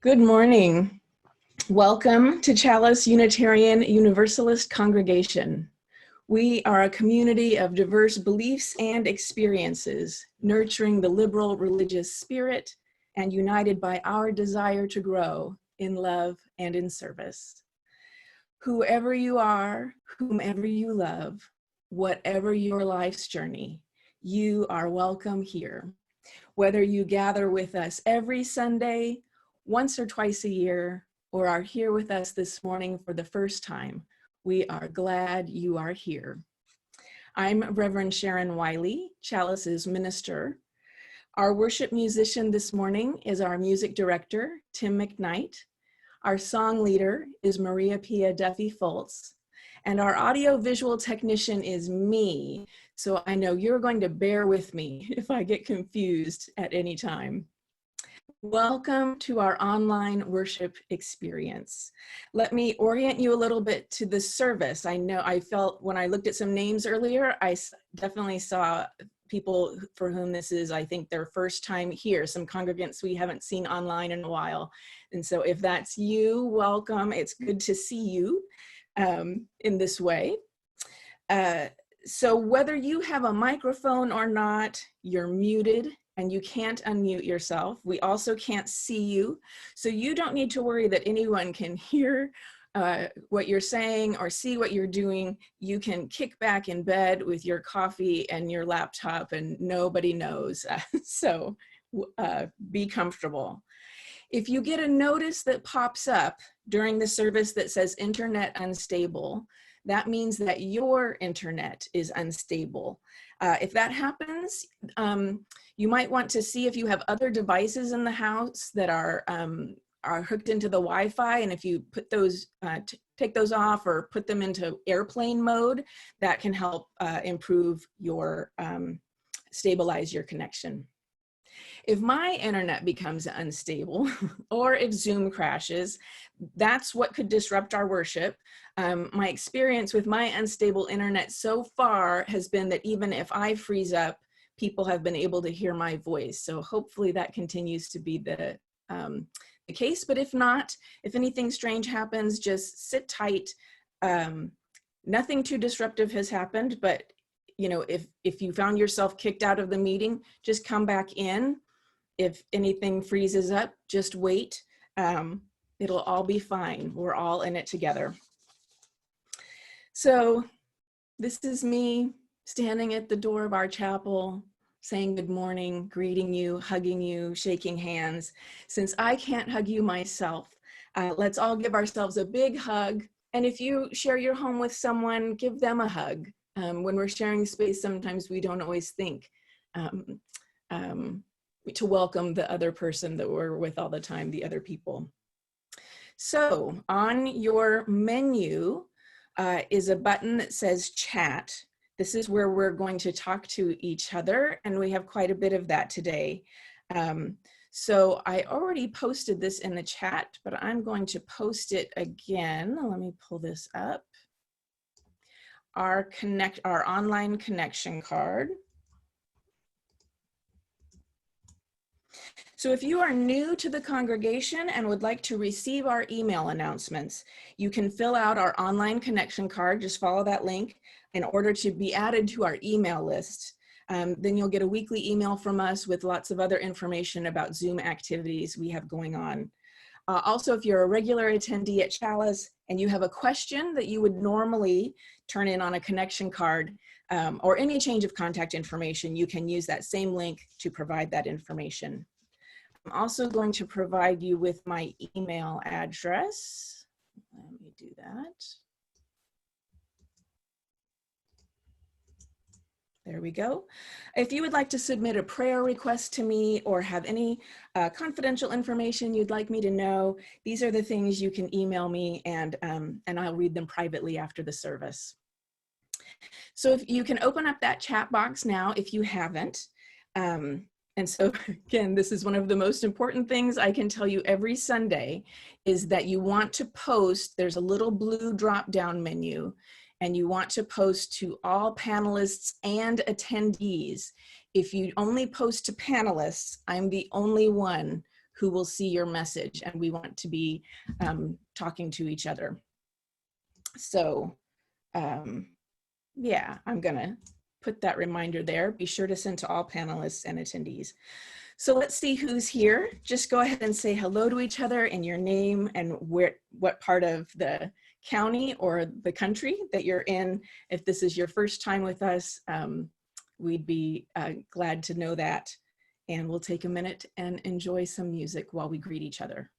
Good morning. Welcome to Chalice Unitarian Universalist Congregation. We are a community of diverse beliefs and experiences, nurturing the liberal religious spirit and united by our desire to grow in love and in service. Whoever you are, whomever you love, whatever your life's journey, you are welcome here. Whether you gather with us every Sunday, once or twice a year, or are here with us this morning for the first time, we are glad you are here. I'm Reverend Sharon Wiley, Chalice's minister. Our worship musician this morning is our music director, Tim McKnight. Our song leader is Maria Pia Duffy-Foltz. And our audio-visual technician is me, so I know you're going to bear with me if I get confused at any time. Welcome to our online worship experience. Let me orient you a little bit to the service. I know I felt when I looked at some names earlier, I definitely saw people for whom this is, I think, their first time here, some congregants we haven't seen online in a while. And so if that's you, welcome. It's good to see you in this way. So whether you have a microphone or not, you're muted and you can't unmute yourself. We also can't see you. So you don't need to worry that anyone can hear what you're saying or see what you're doing. You can kick back in bed with your coffee and your laptop and nobody knows. So be comfortable. If you get a notice that pops up during the service that says internet unstable, that means that your internet is unstable. If that happens, you might want to see if you have other devices in the house that are hooked into the Wi-Fi, and if you put those, take those off or put them into airplane mode, that can help improve your, stabilize your connection. If my internet becomes unstable or if Zoom crashes, that's what could disrupt our worship. My experience with my unstable internet so far has been that even if I freeze up, people have been able to hear my voice. So hopefully that continues to be the case. But if not, if anything strange happens, just sit tight. Nothing too disruptive has happened, but you know, if you found yourself kicked out of the meeting, just come back in. If anything freezes up, just wait. It'll all be fine. We're all in it together. So this is me standing at the door of our chapel, saying good morning, greeting you, hugging you, shaking hands. Since I can't hug you myself, let's all give ourselves a big hug. And if you share your home with someone, give them a hug. When we're sharing space, sometimes we don't always think to welcome the other person that we're with all the time, the other people. So on your menu is a button that says chat. This is where we're going to talk to each other, and we have quite a bit of that today. So I already posted this in the chat, but I'm going to post it again. Let me pull this up. our online connection card. So if you are new to the congregation and would like to receive our email announcements, you can fill out our online connection card. Just follow that link in order to be added to our email list. Then you'll get a weekly email from us with lots of other information about Zoom activities we have going on. Also, if you're a regular attendee at Chalice and you have a question that you would normally turn in on a connection card or any change of contact information, you can use that same link to provide that information. I'm also going to provide you with my email address. Let me do that. There we go. If you would like to submit a prayer request to me or have any confidential information you'd like me to know, these are the things you can email me, and I'll read them privately after the service. So if you can open up that chat box now if you haven't. And so again, this is one of the most important things I can tell you every Sunday is that you want to post, there's a little blue drop-down menu, and you want to post to all panelists and attendees. If you only post to panelists, I'm the only one who will see your message, and we want to be talking to each other. So yeah, I'm gonna put that reminder there. Be sure to send to all panelists and attendees. So let's see who's here. Just go ahead and say hello to each other and your name and what part of the county or the country that you're in. If this is your first time with us, we'd be glad to know that. And we'll take a minute and enjoy some music while we greet each other.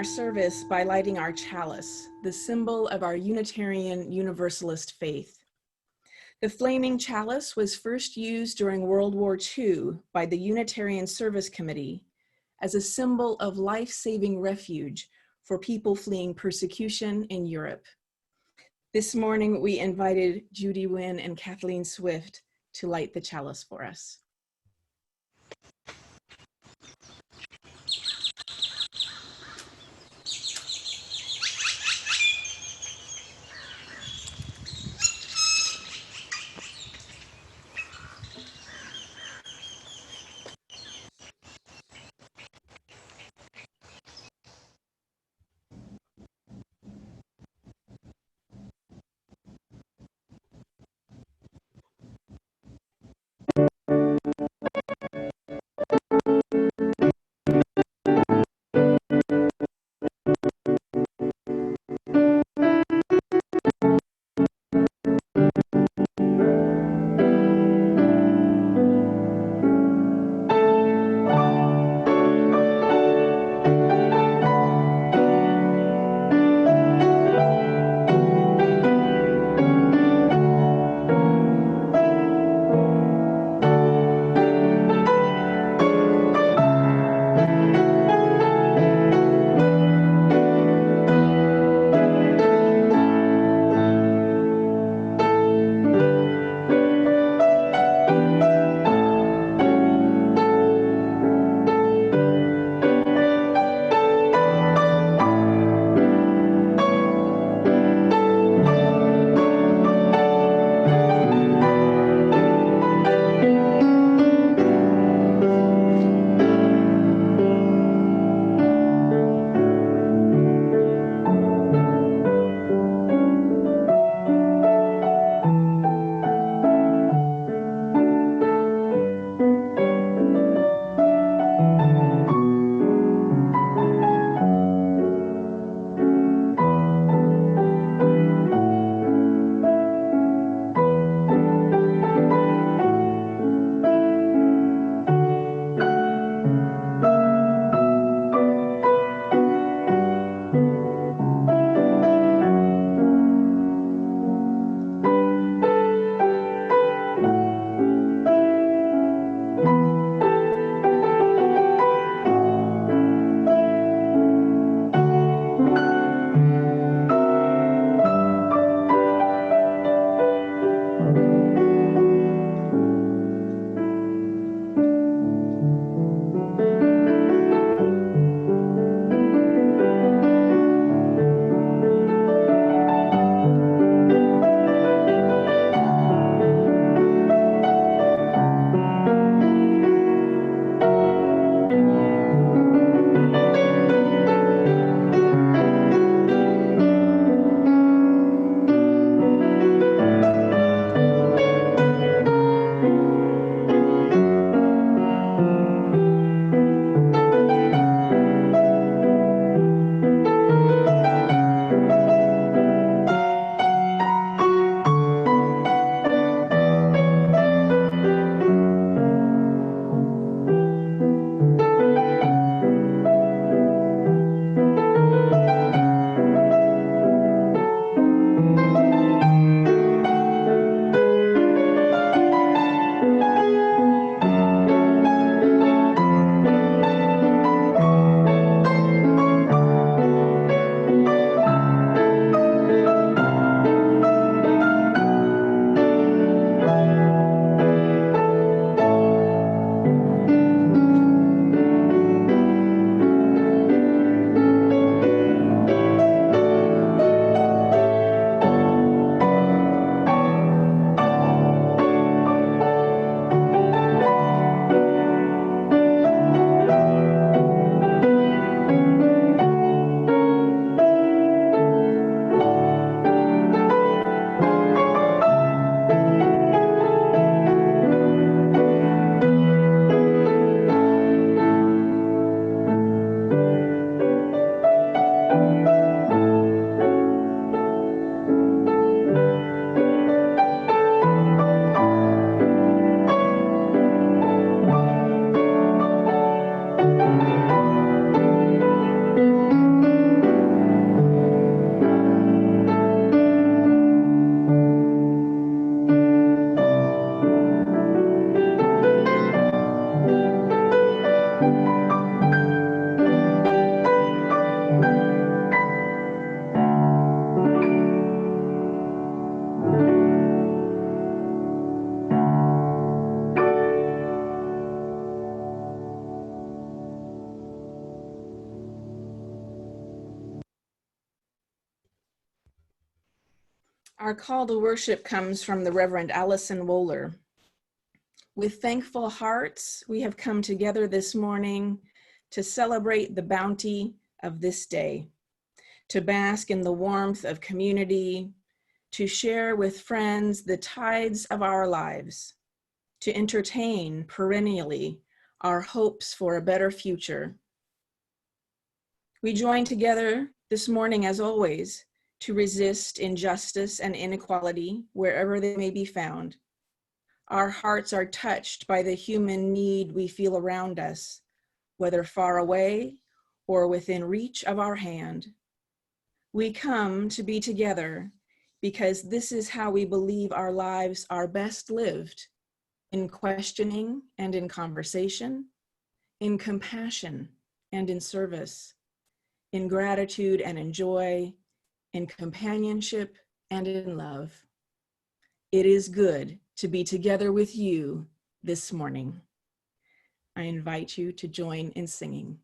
service by lighting our chalice, the symbol of our Unitarian Universalist faith. The flaming chalice was first used during World War II by the Unitarian Service Committee as a symbol of life-saving refuge for people fleeing persecution in Europe. This morning, we invited Judy Wynn and Kathleen Swift to light the chalice for us. Our call to worship comes from the Reverend Allison Wohler. With thankful hearts, we have come together this morning to celebrate the bounty of this day, to bask in the warmth of community, to share with friends the tides of our lives, to entertain perennially our hopes for a better future. We join together this morning, as always, to resist injustice and inequality wherever they may be found. Our hearts are touched by the human need we feel around us, whether far away or within reach of our hand. We come to be together because this is how we believe our lives are best lived, in questioning and in conversation, in compassion and in service, in gratitude and in joy, in companionship and in love. It is good to be together with you this morning. I invite you to join in singing.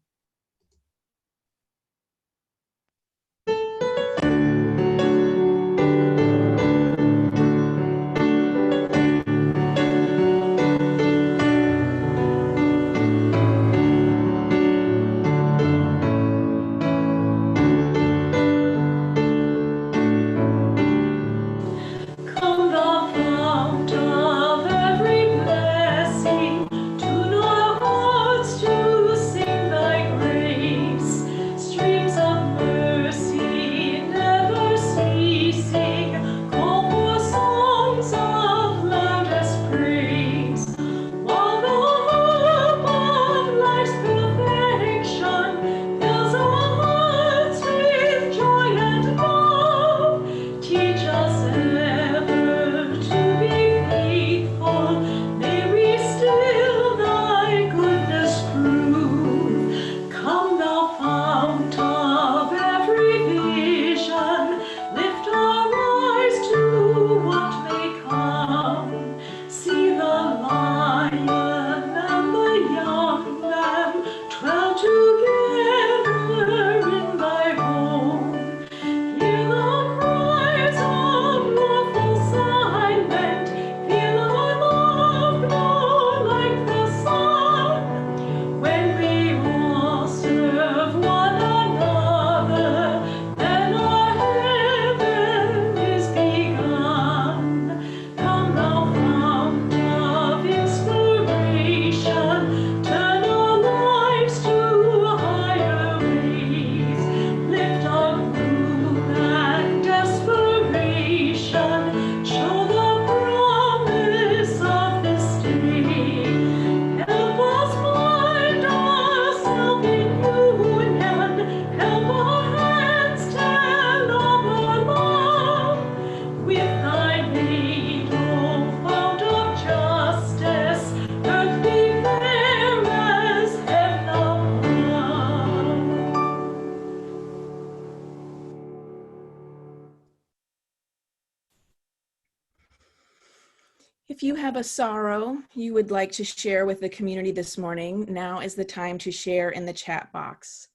If you have a sorrow you would like to share with the community this morning, now is the time to share in the chat box.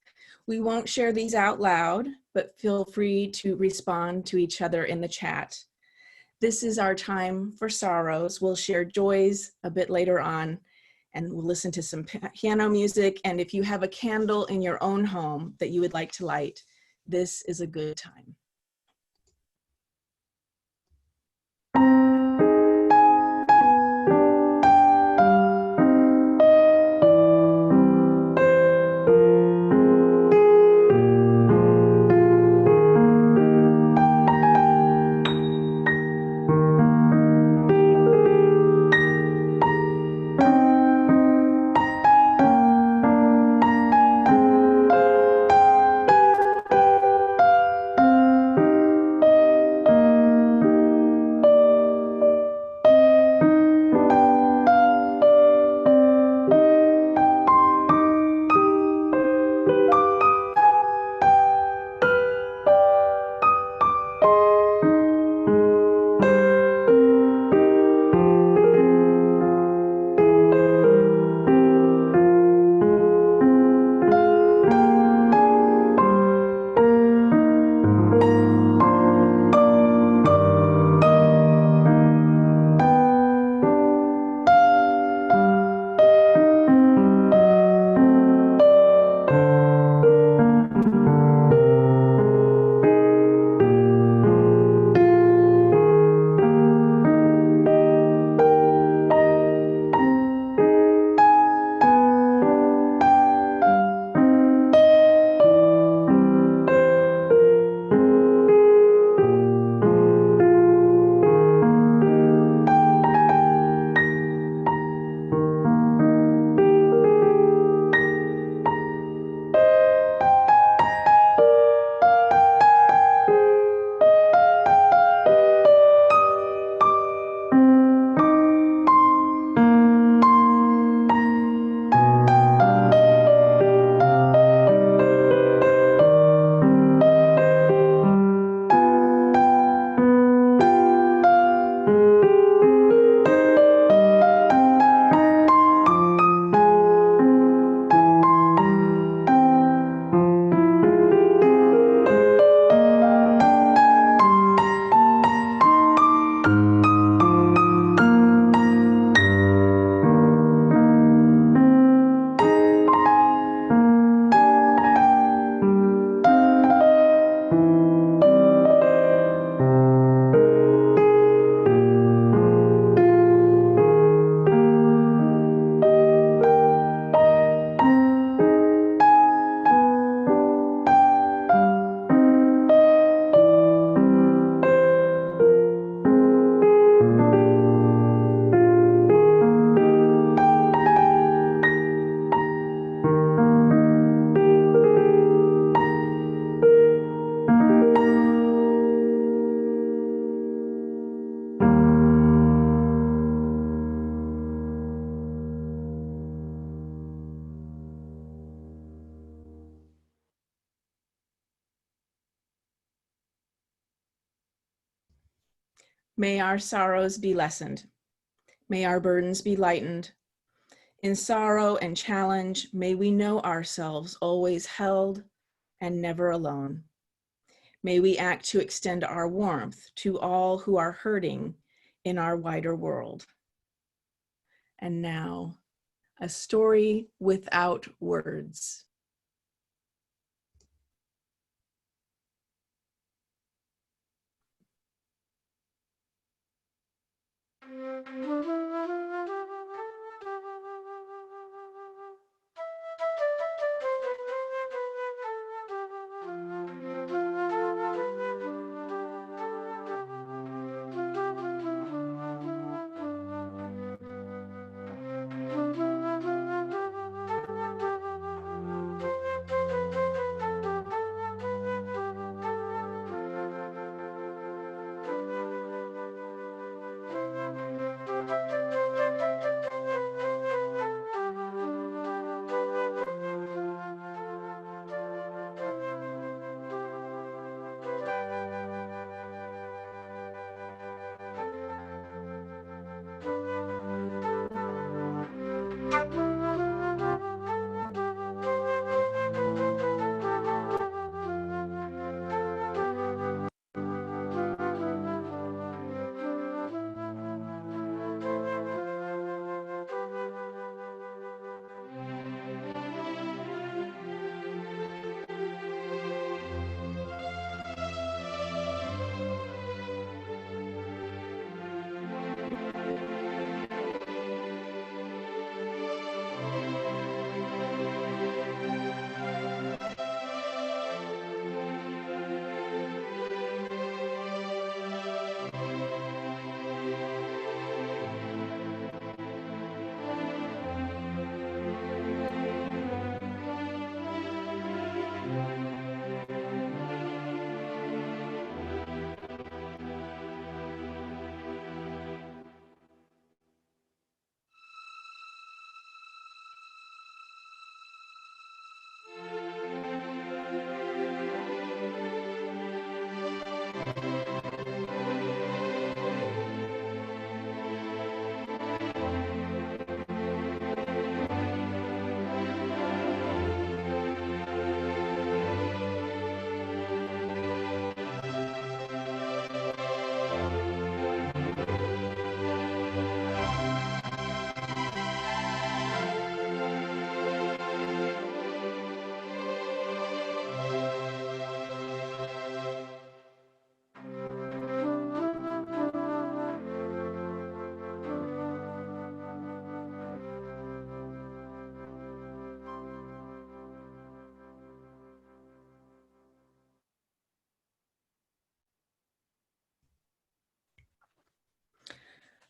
We won't share these out loud, but feel free to respond to each other in the chat. This is our time for sorrows. We'll share joys a bit later on, and we'll listen to some piano music. And if you have a candle in your own home that you would like to light, this is a good time. May our sorrows be lessened. May our burdens be lightened. In sorrow and challenge, may we know ourselves always held and never alone. May we act to extend our warmth to all who are hurting in our wider world. And now, a story without words.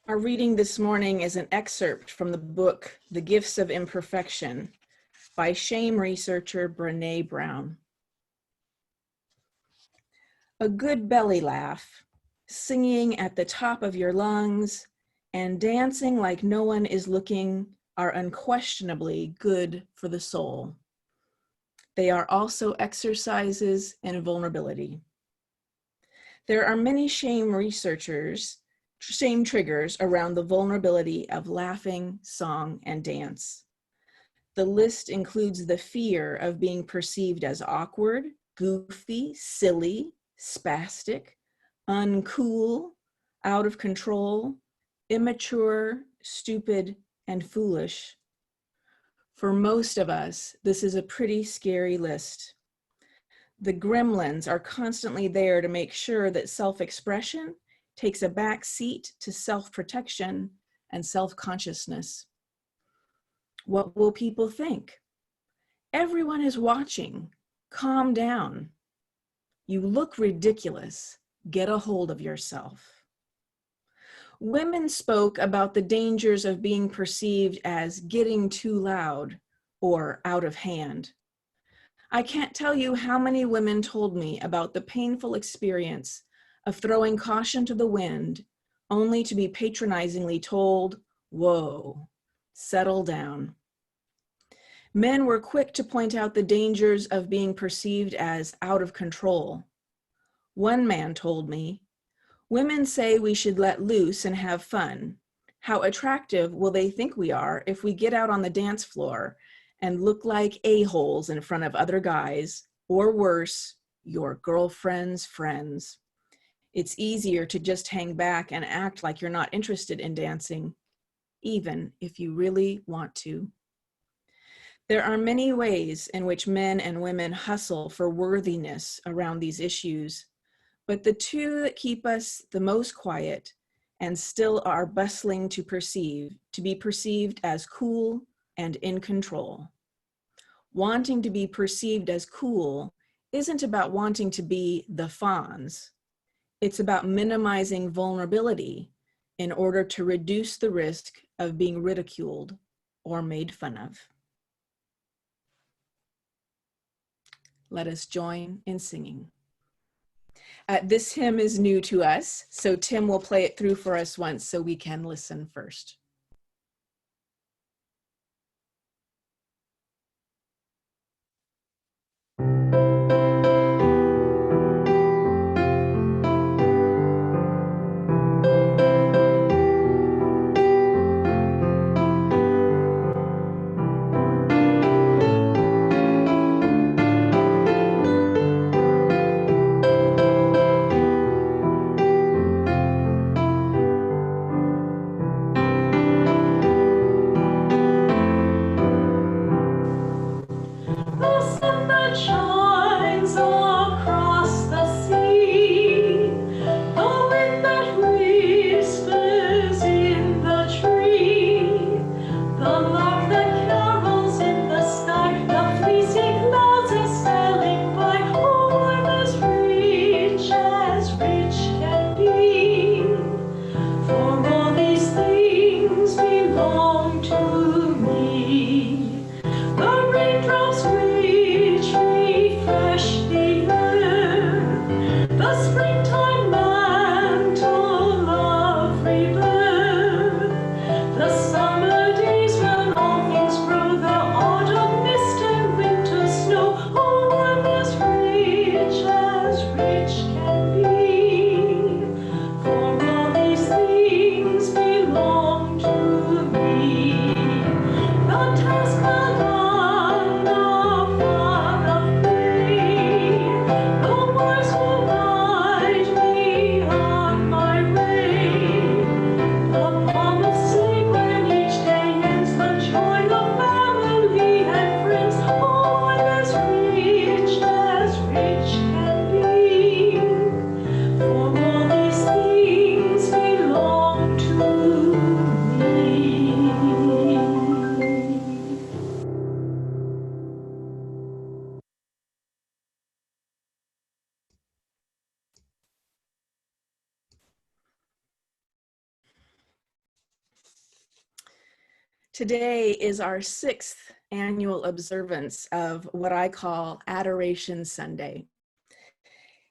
Our reading this morning is an excerpt from the book, The Gifts of Imperfection, by shame researcher Brené Brown. A good belly laugh, singing at the top of your lungs, and dancing like no one is looking are unquestionably good for the soul. They are also exercises in vulnerability. There are many shame triggers around the vulnerability of laughing, song, and dance. The list includes the fear of being perceived as awkward, goofy, silly, spastic, uncool, out of control, immature, stupid, and foolish. For most of us, this is a pretty scary list. The gremlins are constantly there to make sure that self-expression takes a back seat to self-protection and self-consciousness. What will people think? Everyone is watching. Calm down. You look ridiculous. Get a hold of yourself. Women spoke about the dangers of being perceived as getting too loud or out of hand. I can't tell you how many women told me about the painful experience of throwing caution to the wind, only to be patronizingly told, "Whoa, settle down." Men were quick to point out the dangers of being perceived as out of control. One man told me, Women say we should let loose and have fun. How attractive will they think we are if we get out on the dance floor and look like a-holes in front of other guys, or worse, your girlfriend's friends? It's easier to just hang back and act like you're not interested in dancing, even if you really want to. There are many ways in which men and women hustle for worthiness around these issues, but the two that keep us the most quiet and still are bustling to be perceived as cool and in control. Wanting to be perceived as cool isn't about wanting to be the Fonz. It's about minimizing vulnerability in order to reduce the risk of being ridiculed or made fun of. Let us join in singing. This hymn is new to us, so Tim will play it through for us once so we can listen first. Today is our 6th annual observance of what I call Adoration Sunday.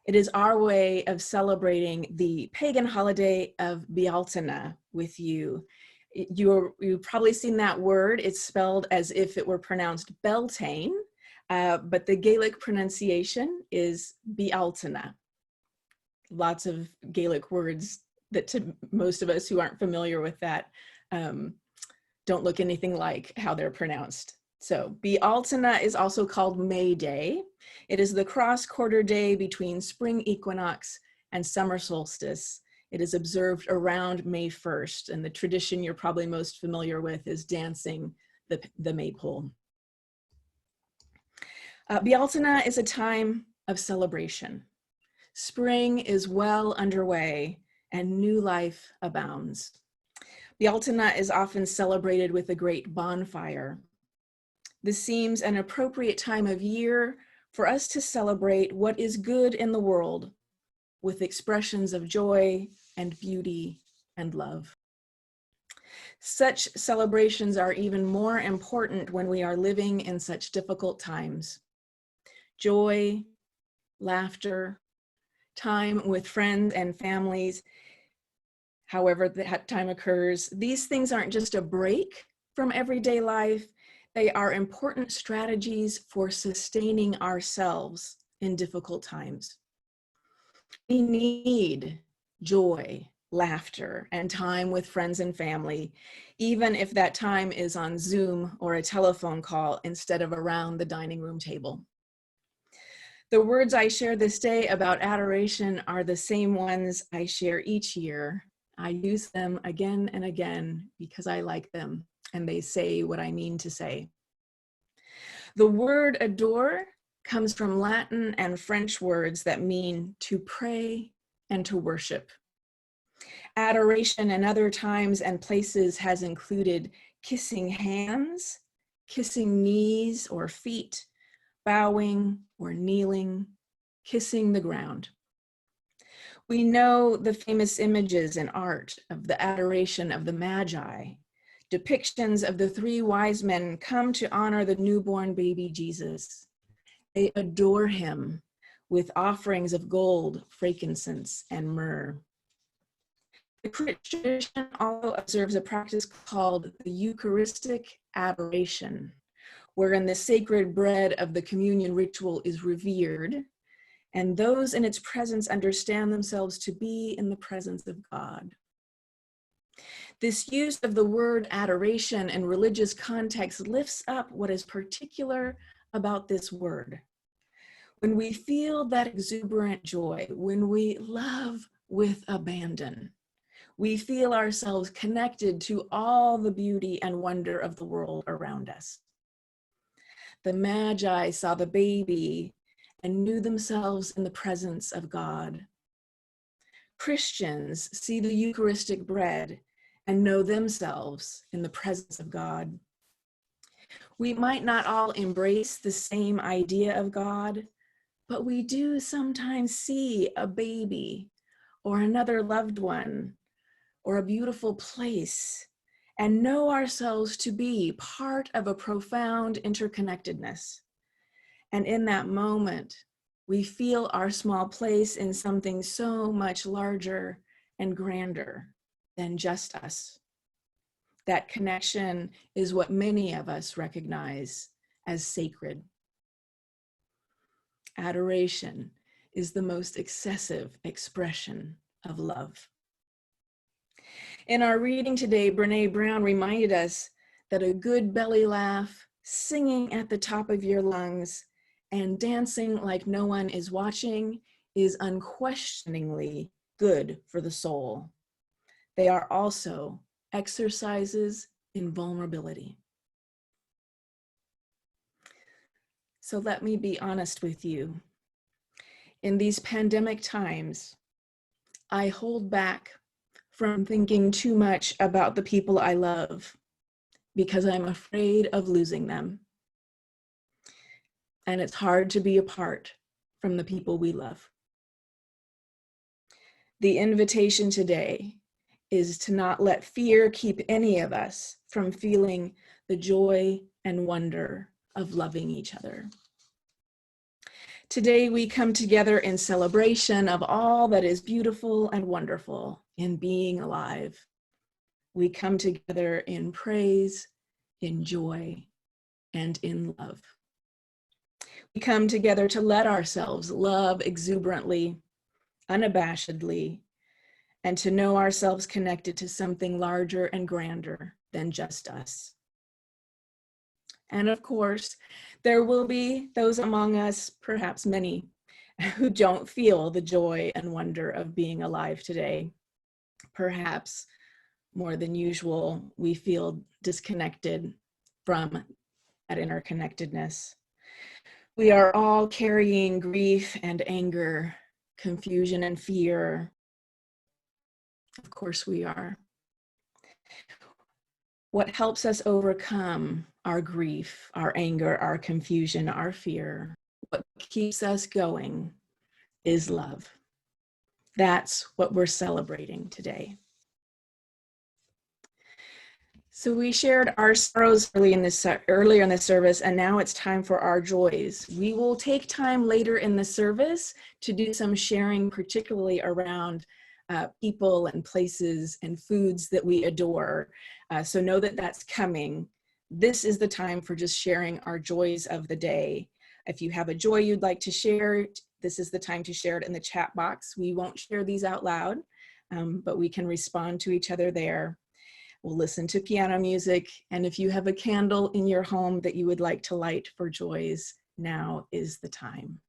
It is our way of celebrating the pagan holiday of Bealtaine with you. You've probably seen that word. It's spelled as if it were pronounced Beltane, but the Gaelic pronunciation is Bealtaine. Lots of Gaelic words that to most of us who aren't familiar with that don't look anything like how they're pronounced. So Bealtaine is also called May Day. It is the cross-quarter day between spring equinox and summer solstice. It is observed around May 1st, and the tradition you're probably most familiar with is dancing the maypole. Bealtaine is a time of celebration. Spring is well underway and new life abounds. Bealtaine is often celebrated with a great bonfire. This seems an appropriate time of year for us to celebrate what is good in the world with expressions of joy and beauty and love. Such celebrations are even more important when we are living in such difficult times. Joy, laughter, time with friends and families, however that time occurs, these things aren't just a break from everyday life, they are important strategies for sustaining ourselves in difficult times. We need joy, laughter, and time with friends and family, even if that time is on Zoom or a telephone call instead of around the dining room table. The words I share this day about adoration are the same ones I share each year. I use them again and again because I like them, and they say what I mean to say. The word adore comes from Latin and French words that mean to pray and to worship. Adoration in other times and places has included kissing hands, kissing knees or feet, bowing or kneeling, kissing the ground. We know the famous images in art of the adoration of the Magi. Depictions of the three wise men come to honor the newborn baby Jesus. They adore him with offerings of gold, frankincense, and myrrh. The Christian tradition also observes a practice called the Eucharistic adoration, wherein the sacred bread of the communion ritual is revered, and those in its presence understand themselves to be in the presence of God. This use of the word adoration in religious context lifts up what is particular about this word. When we feel that exuberant joy, when we love with abandon, we feel ourselves connected to all the beauty and wonder of the world around us. The Magi saw the baby and knew themselves in the presence of God. Christians see the Eucharistic bread and know themselves in the presence of God. We might not all embrace the same idea of God, but we do sometimes see a baby or another loved one or a beautiful place and know ourselves to be part of a profound interconnectedness. And in that moment, we feel our small place in something so much larger and grander than just us. That connection is what many of us recognize as sacred. Adoration is the most excessive expression of love. In our reading today, Brene Brown reminded us that a good belly laugh, singing at the top of your lungs, and dancing like no one is watching is unquestioningly good for the soul. They are also exercises in vulnerability. So let me be honest with you. In these pandemic times, I hold back from thinking too much about the people I love because I'm afraid of losing them. And it's hard to be apart from the people we love. The invitation today is to not let fear keep any of us from feeling the joy and wonder of loving each other. Today we come together in celebration of all that is beautiful and wonderful in being alive. We come together in praise, in joy, and in love. We come together to let ourselves love exuberantly, unabashedly, and to know ourselves connected to something larger and grander than just us. And of course, there will be those among us, perhaps many, who don't feel the joy and wonder of being alive today. Perhaps more than usual, we feel disconnected from that interconnectedness. We are all carrying grief and anger, confusion and fear. Of course we are. What helps us overcome our grief, our anger, our confusion, our fear, what keeps us going is love. That's what we're celebrating today. So we shared our sorrows earlier in the service, and now it's time for our joys. We will take time later in the service to do some sharing, particularly around people and places and foods that we adore. So know that that's coming. This is the time for just sharing our joys of the day. If you have a joy you'd like to share, this is the time to share it in the chat box. We won't share these out loud, but we can respond to each other there. We'll listen to piano music, and if you have a candle in your home that you would like to light for joys, now is the time.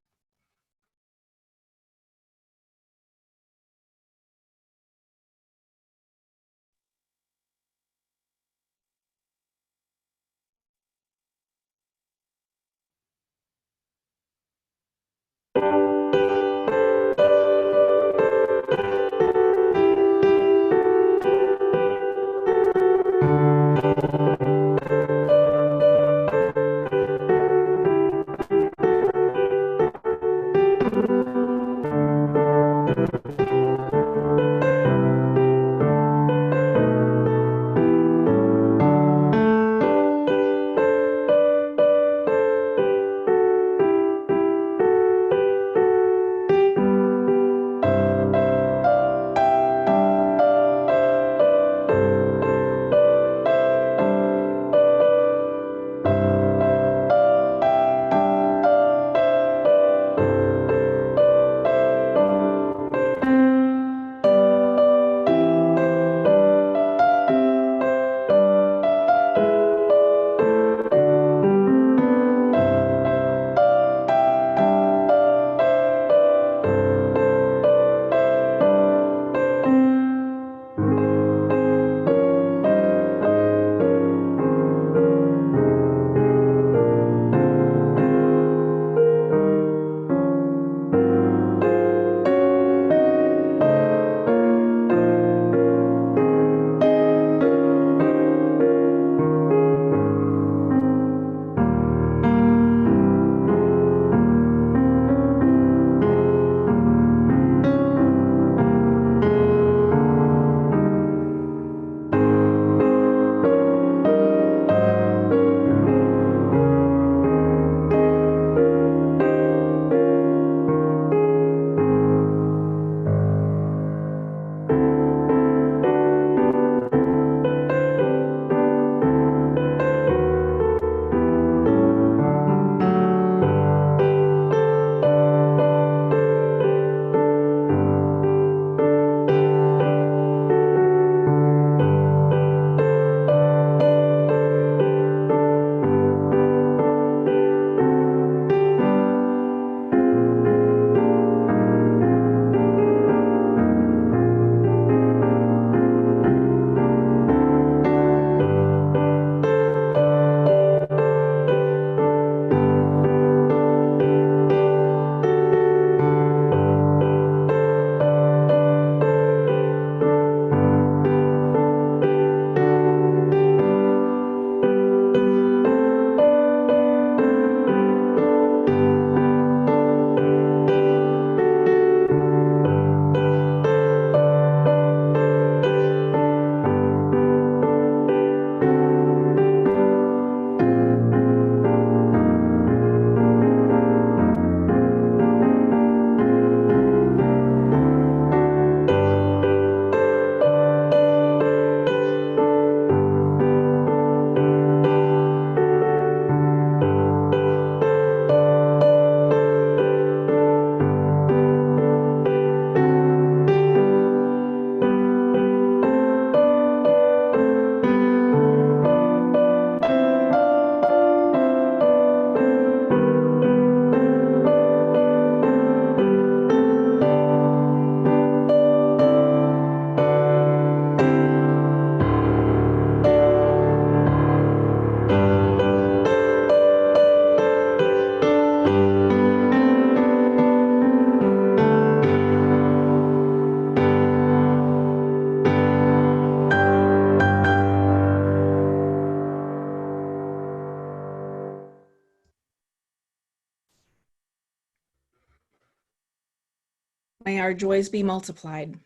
May our joys be multiplied.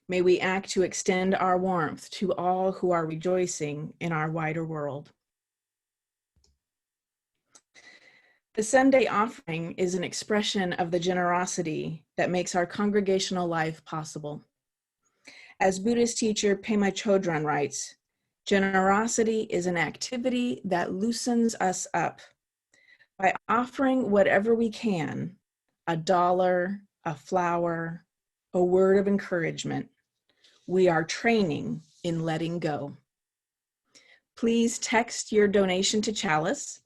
May we act to extend our warmth to all who are rejoicing in our wider world. The Sunday offering is an expression of the generosity that makes our congregational life possible. As Buddhist teacher Pema Chodron writes, generosity is an activity that loosens us up. By offering whatever we can, $1, a flower, a word of encouragement, We are training in letting go. Please text your donation to Chalice.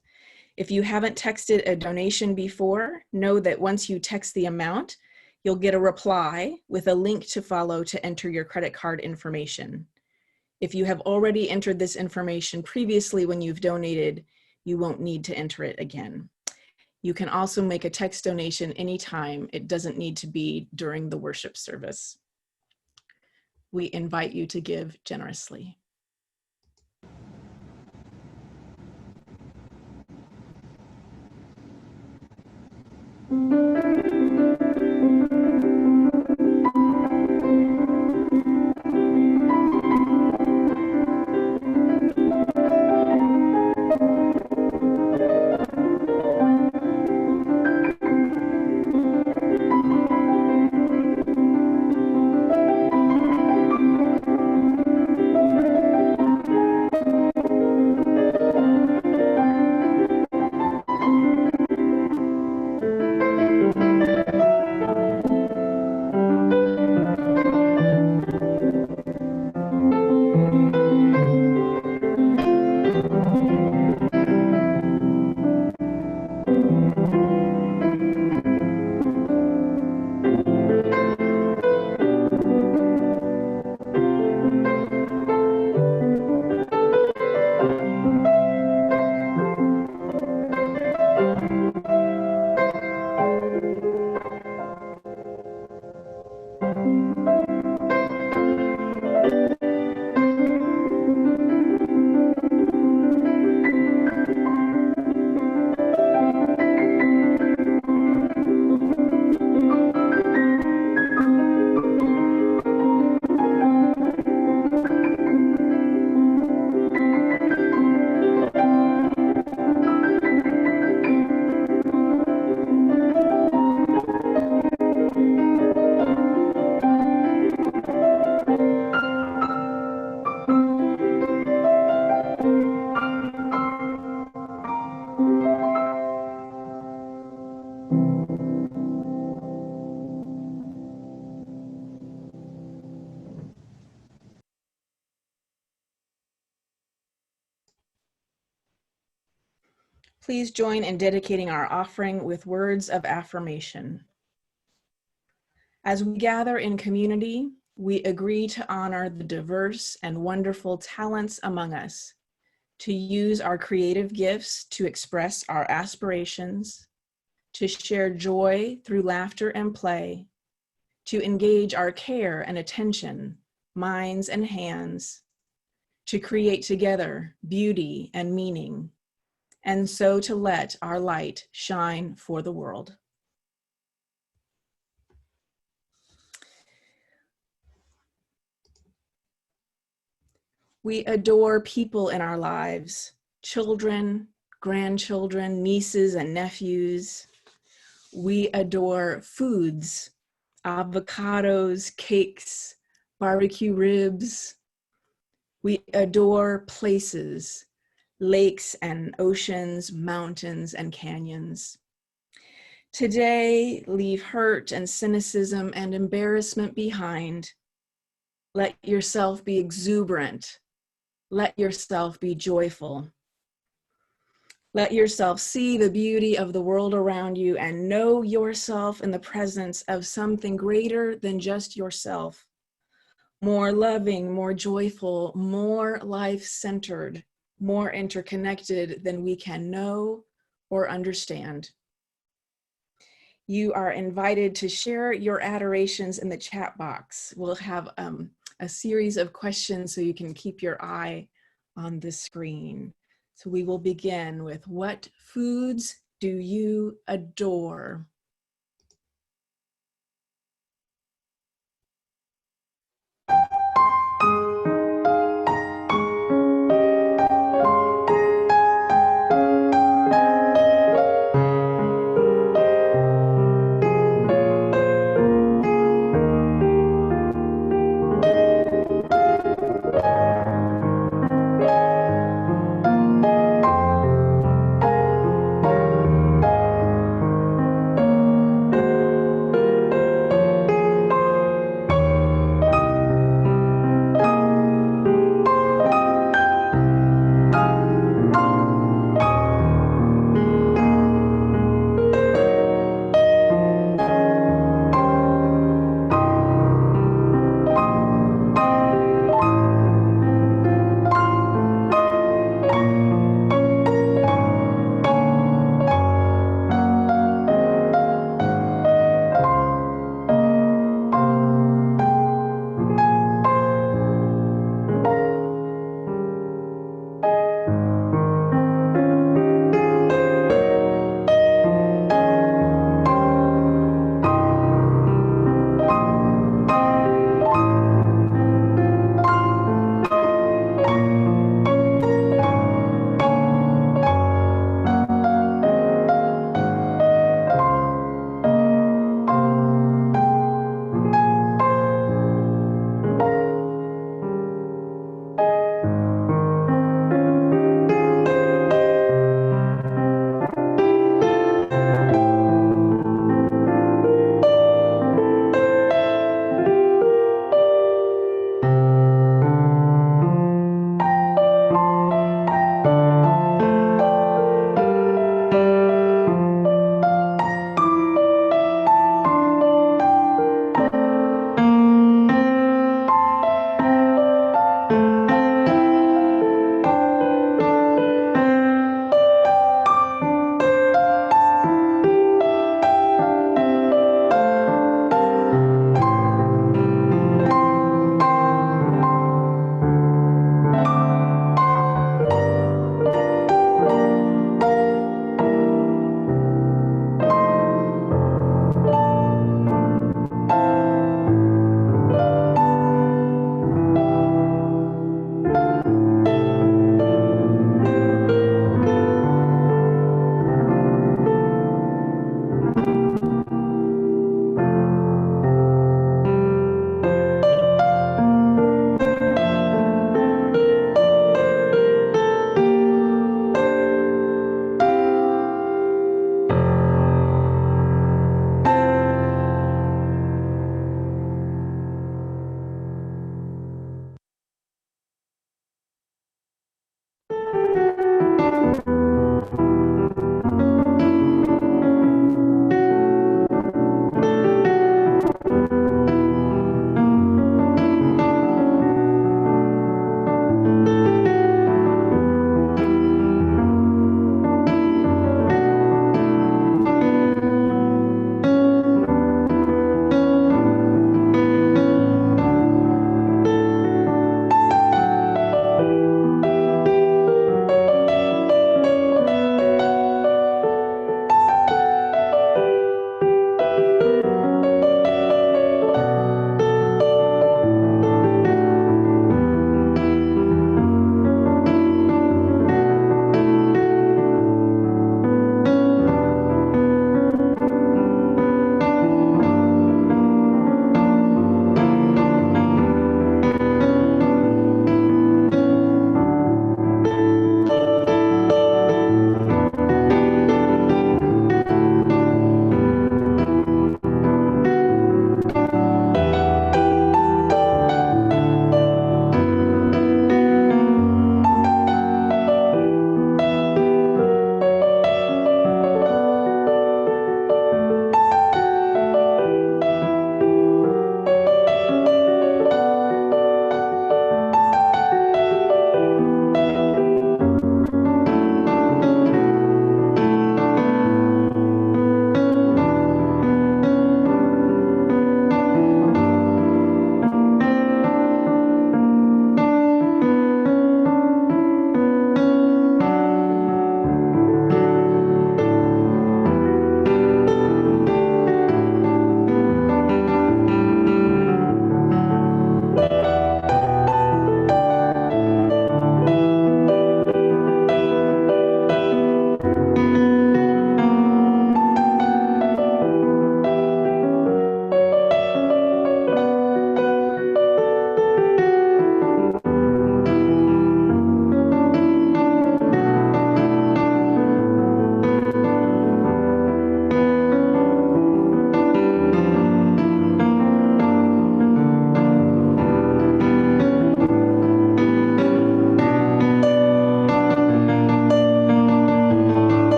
If you haven't texted a donation before, know that once you text the amount, you'll get a reply with a link to follow to enter your credit card information. If you have already entered this information previously when you've donated, you won't need to enter it again. You can also make a text donation anytime. It doesn't need to be during the worship service. We invite you to give generously. Please join in dedicating our offering with words of affirmation. As we gather in community, we agree to honor the diverse and wonderful talents among us, to use our creative gifts to express our aspirations, to share joy through laughter and play, to engage our care and attention, minds and hands, to create together beauty and meaning, and so to let our light shine for the world. We adore people in our lives, children, grandchildren, nieces and nephews. We adore foods, avocados, cakes, barbecue ribs. We adore places, lakes and oceans, mountains and canyons. Today, leave hurt and cynicism and embarrassment behind. Let yourself be exuberant. Let yourself be joyful. Let yourself see the beauty of the world around you and know yourself in the presence of something greater than just yourself. More loving, more joyful, more life-centered, more interconnected than we can know or understand. You are invited to share your adorations in the chat box. We'll have a series of questions so you can keep your eye on the screen. So we will begin with, what foods do you adore?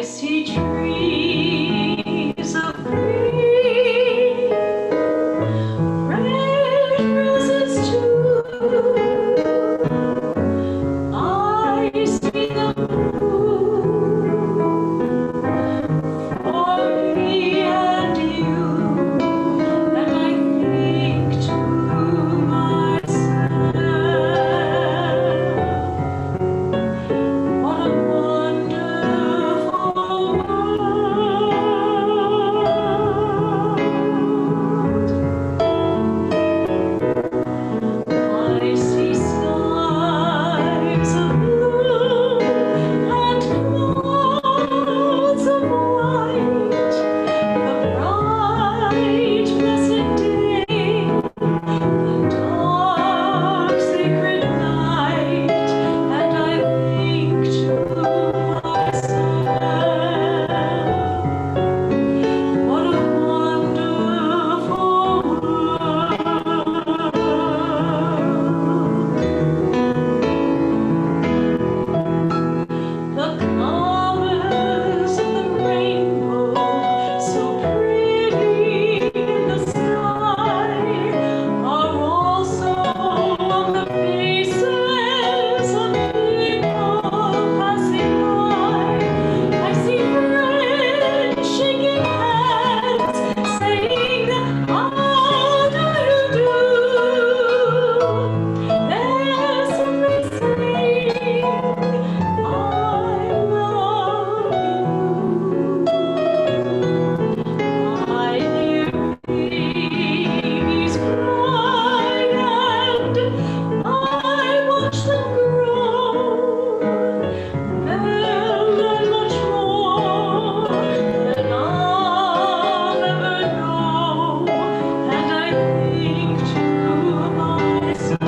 see trees of green, red roses too. I see the moon for me and you, and I think to myself, what a wonderful world. I see skies of blue and clouds of white, the bright, blessed day, the dark, sacred night, and I think to myself, what a wonderful world. The colors of the rainbow, so pretty in the sky, are also on the faces of people passing by. I see friends shaking hands, saying, how do you do? There's somebody saying, I love you. I hear babies cry and I watch them grow. They'll learn much more than I'll ever know, and I think to myself,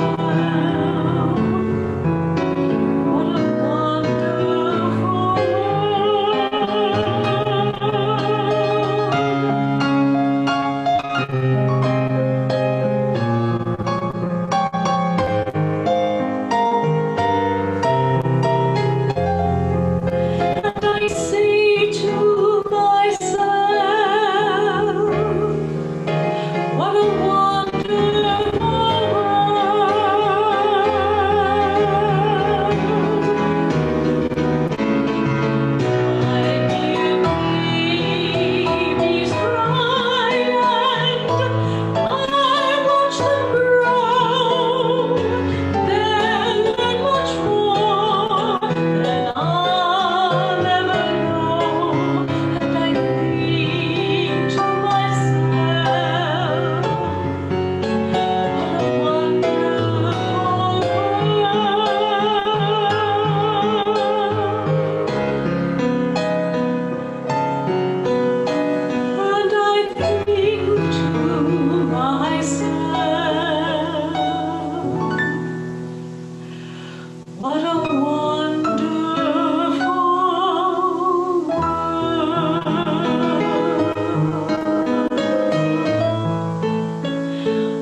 what a wonderful and I say to myself, what a wonderful world. I hear babies cry and I watch them grow. They'll learn much more than I'll ever know, and I think to myself, what a wonderful world. And I think to myself, what a wonderful world.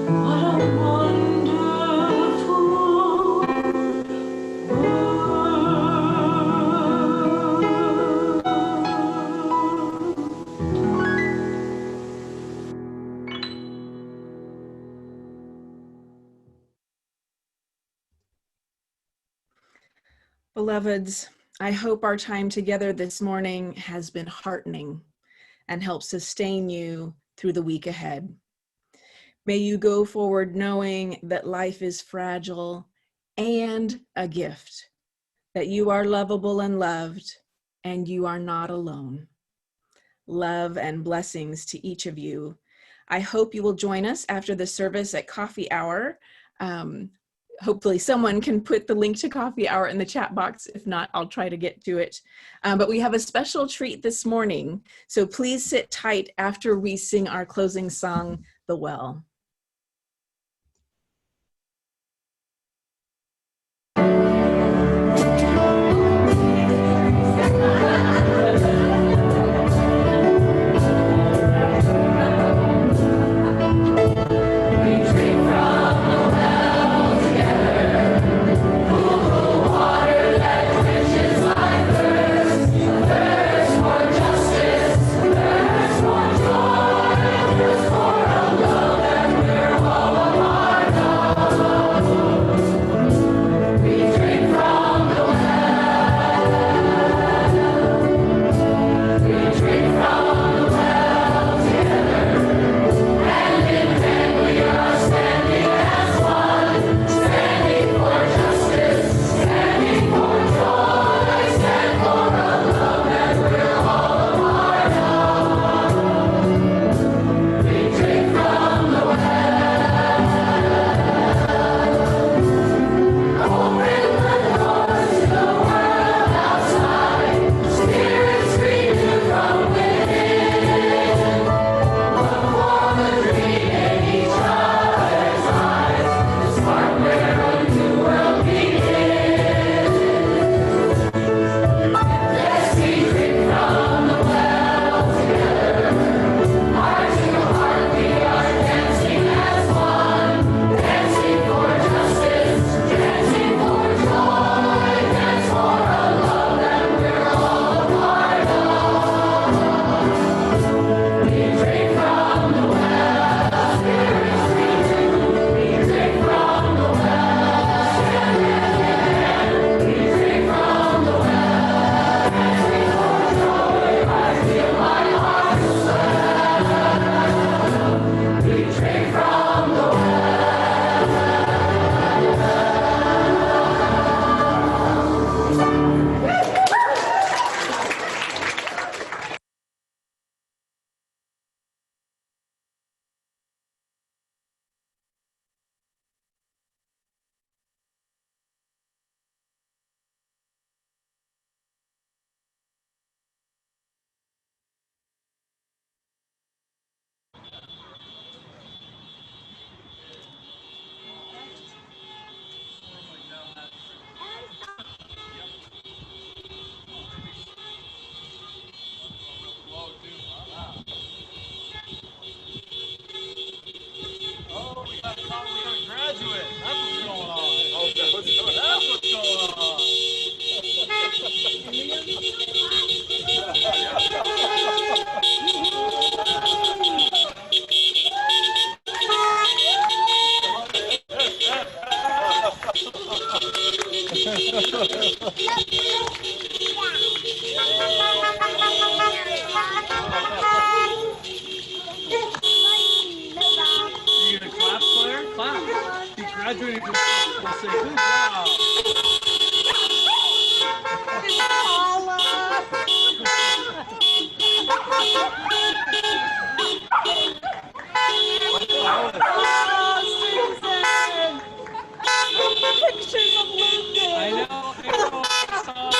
What a wonderful Beloveds, I hope our time together this morning has been heartening and helped sustain you through the week ahead. May you go forward knowing that life is fragile and a gift, that you are lovable and loved, and you are not alone. Love and blessings to each of you. I hope you will join us after the service at coffee hour. Hopefully someone can put the link to coffee hour in the chat box. If not, I'll try to get to it. But we have a special treat this morning, so please sit tight after we sing our closing song, The Well. water that quenches my thirst graduating from school will say, good job. I know, I saw.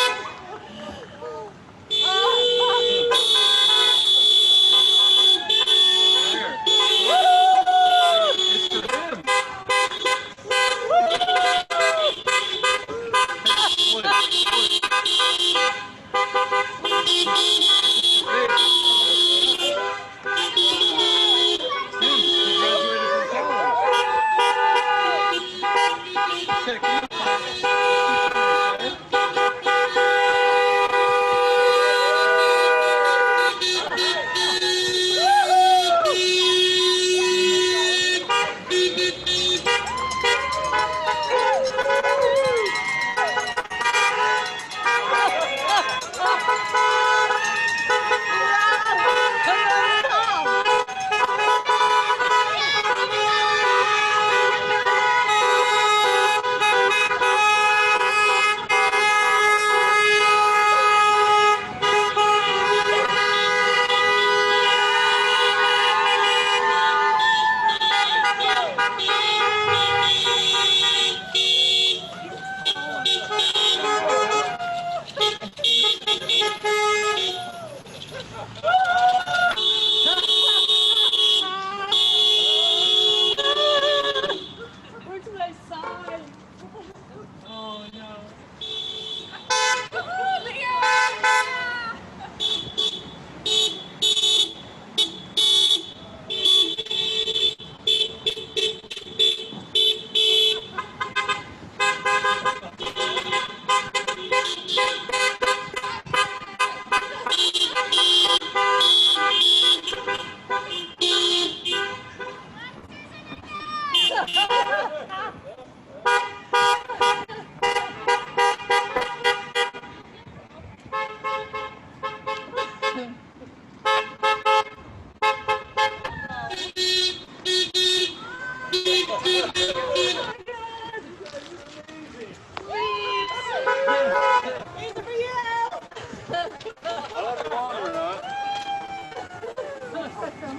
It's for them.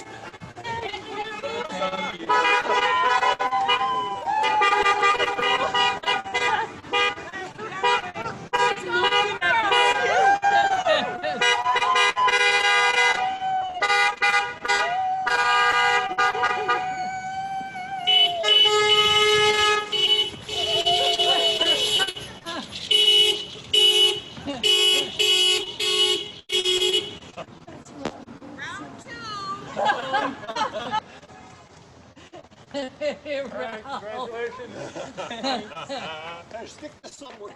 Congratulations. Stick this somewhere.